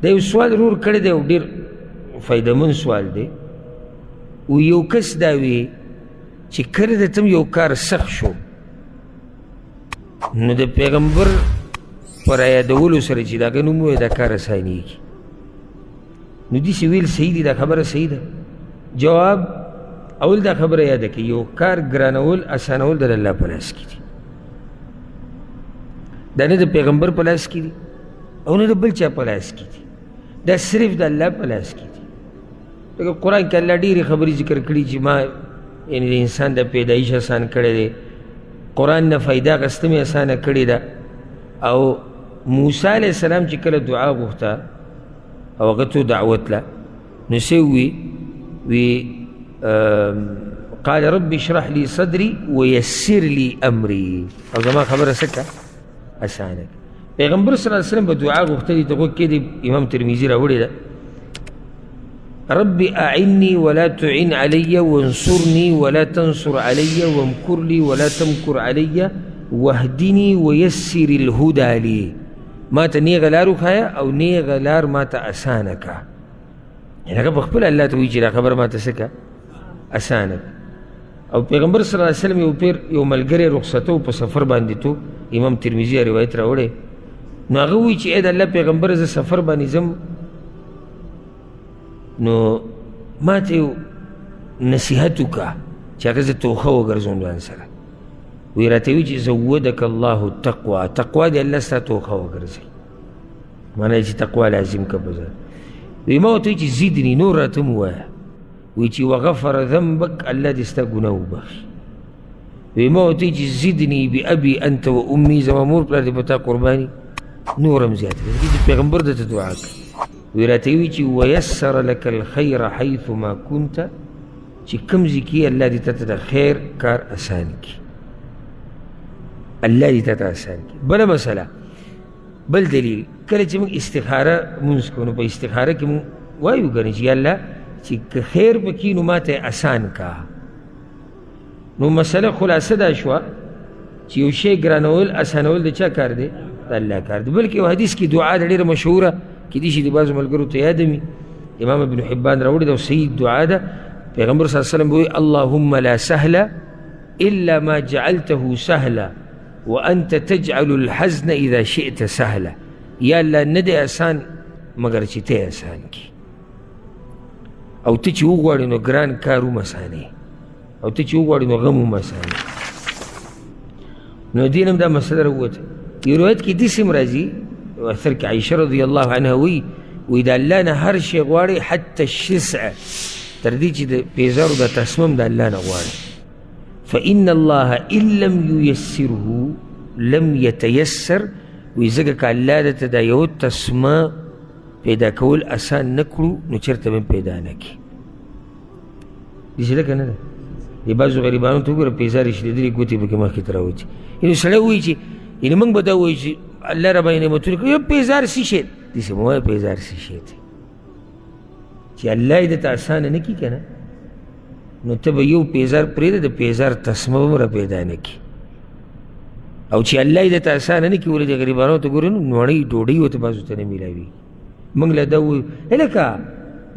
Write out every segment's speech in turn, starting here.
دا یو سوال رور کړی دی او ډېر فایدهمند سوال دی. و یو کس دا وی چې کله د تم یو کار سخت شو نو د پیغمبر پر یادولو سره چې دا نوم ووایي دا کار اسانېږي. نو داسې ویل صحیح دي؟ دا خبره صحیح ده؟ جواب: اول دا خبره یاده کړئ، یو کار ګرانول اسانول د الله په لاس کې دي، دا نه د پیغمبر په لاس کې دي او نه د بل چا په لاس کې دي، دا صرف د الله په لاس کې دي. لکه قرآن کې الله ډېرې خبرې ذکر کړي چې ما یعنې د انسان د پیدایش اسان کړی دی، قرآن نه فایده اخیسته مې اسانه کړې ده. او موسی علیه السلام چې کله دعا غوښته او هغه ته دعوت له نو څه وی قال رب اشرح لي صدري ويسر لي امري، او زما خبره څه کړه اسانه کړه. پیغمبر صلی الله علیه وسلم به دعا غوښته دي، دغه کې د امام ترمذي راوړې ده: رب اعني ولا تعن علي وانصرني ولا تنصر علي وامكر لي ولا تمكر علي واهدني ويسر الهدى لي. ما ته نیغه لار وښایه او نیغه لار ما ته اسانه کړه. یعنې هغه پخپله الله ته وایي چې دا خبره ما ته څه کړه اسانه کړه. او پیغمبر صلی الله علیه وسلم یو پیر یو ملګری رخصتو په سفر باندې تو، امام ترمذي روایت راوړی، نو هغه وایي چې ای د الله پیغمبر زه سفر باندې ځم نو ما ته یو نصیحت وکړه چې هغه زه توښه وګرځوم ځان سره. وی راته وی چې زودک الله التقوى، تقوا دې الله ستا توښه وګرځوي، معنی چې تقوا لازم که په ځان. وی ما ورته وی چې زیدني نور راته م ووایه. وی چې وغفر ذنبک، الله دې ستا ګناه وبخي. وی ما ورته وی چې زدني بأبي انت و امي، زما مور پلار دې په تا قرباني، نور هم زیاته کړه. پیغمبر درته دعا کوي. وی راته وی چې ویسر لك الخیر حیث ما كنت، چې کوم ځای کې الله دې ته د خیر کار اسان کړي، الله دې ته اسان کړي. بله مسله، بل دلیل، کله چې موږ استخاره مونځ کوو نو په استخاره کې موږ وایو کنه چې یا الله چې که خیر پکې نو ما ته اسان کا. نو مسله خلاصه دا شوه چې یو شی ګرانول اسانول د چا کار دی؟ د الله کار دی. بلکې یو حدیث کې دعا ده ډېره مشهوره، کیدای شي د بعضو ملګرو ته یاده وي، امام ابن حبان راوړې ده او صحیح دعا ده. پیغمبر صلی الله علیه وسلم وایي: اللهم لا سهل الا ما جعلته سهلا وانت تجعل الحزن اذا شئت سهلا. یا الله نه دی اسان مګر چې ته اسان کړي، او ته چې وغواړې نو ګران کار هم اسانې، او ته چې وغواړې نو غم هم اسانې. نو دین هم دا مسله راووته. یو روایت کې داسې هم راځي، اثر کې عایشه رضی الله عنها وی د الله نه هر شی غواړي حتی الشسع، تر دې چې د پیزارو د تسمم د الله نه غواړي. فإن الله إن لم ييسره لم يتيسر. وی ځکه که الله درته دا یو تسمه پیدا کول اسان نه کړو نو چېرته به پیدا نه کړي. داسې ده که نه ده؟ د بعضو غریبانو ته وګوره پیزار یې شلېدلې ګوتې پکې مخکې ته راوځي. یعنې سړی وایي چې یعنې موږ به دا وایو چې الله راباندې نعمتونه کوي، یو پیزار څه شی دی؟ داسې مه وایه پیزار څه شی دی چې الله یې درته اسانه نه کړي که نه، نو ته به یو پیزار پرېږده د پیزار تسمه به را پیدا نه کړي. او چې الله یې درته اسانه نه کړي، ولې د غریبانو ته ګورې نو نوړۍ ډوډۍ ورته بعضو ته نه میلاوي. موږ له دا وایو هلکه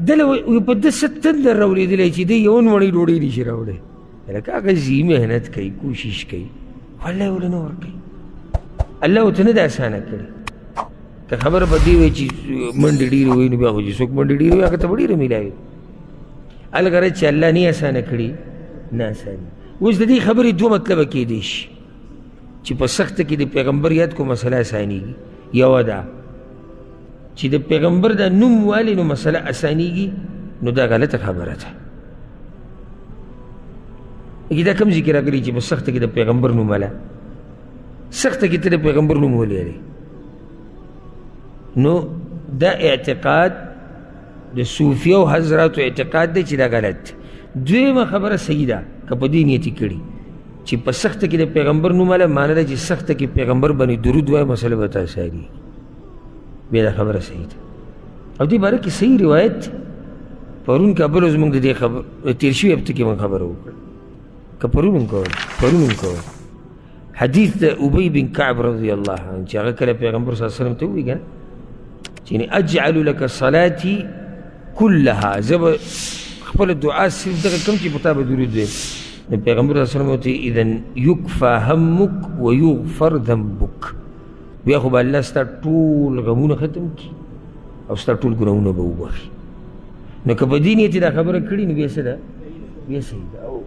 دله په ده څه تندر راولېدلی چې دی یوه نوړۍ ډوډۍ نشي راوړی. هلکه هغه ځي محنت کوي، کوشش کوي، خو الله یې ولې نه ورکوي؟ الله ورته نه ده اسانه کړې. که خبره به دې وایي چې منډې ډېرې وایي نو بیا خو چې څوک منډې ډېرې وایي هغه ته به ډېره میلاوي. الغرض چې الله نه اسانه کړي، نه اسانه. اوس د دې خبرې دوه مطلبه کېدی شي چې په سخته کې د پیغمبر یاد کو مسله اسانېږي. یوه ده چې د پیغمبر د نوم والي نو مسله اسانېږي، نو دا غلطه خبره ده. دا کوم ځای کې راغلي چې په سخته کې د پیغمبر نوم والا، سخته کې ته د پیغمبر نوم ولرې، نو دا اعتقاد د صوفیو حضراتو اعتقاد دی چې دا غلط دی. دویمه خبره صحیح ده که په دې نیتي کړي چې په سخته کې د پیغمبر نوم والا، معنی ده چې سخته کې پیغمبر باندې درود وایي مسله به ته اسانېږي. بیا دا خبره صحیح ده. او دې باره کې صحیح روایت پرون که بل ورځ موږ د دې خبر تېر شوي هفته کې موږ خبره وکړه، که پرون هم کول حدیث د ابی بن کعب رضی الله عنه چې هغه کله پیغمبر صلی الله علیه وسلم ته ووایي که نه یعنی اجعل لك صلاتي كلها، زه به خپله دعا صرف دغه کوم چې په تا به درود ویم. د پیغمبر صلی الله علیه وسلم ورته اذن یکفى همک ویغفر ذنبک، بیا خو به الله ستا ټول غمونه ختم کړي او ستا ټول ګناهونه به وبخي. نو که په دې نیت دا خبره کړي نو بیا څه ده؟ بیا صحیح ده. او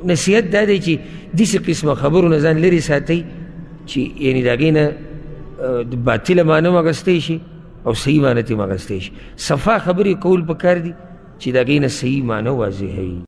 نصیحت دا دی چې داسې قسمه خبرونه ځان لرې ساتئ چې یعنې د هغې نه باطله معنی هم اخیستی شي او صحیح معنی ترې هم اخیستی شي. صفا خبرې کول پکار دي چې د هغې نه صحیح معنی واضحوي.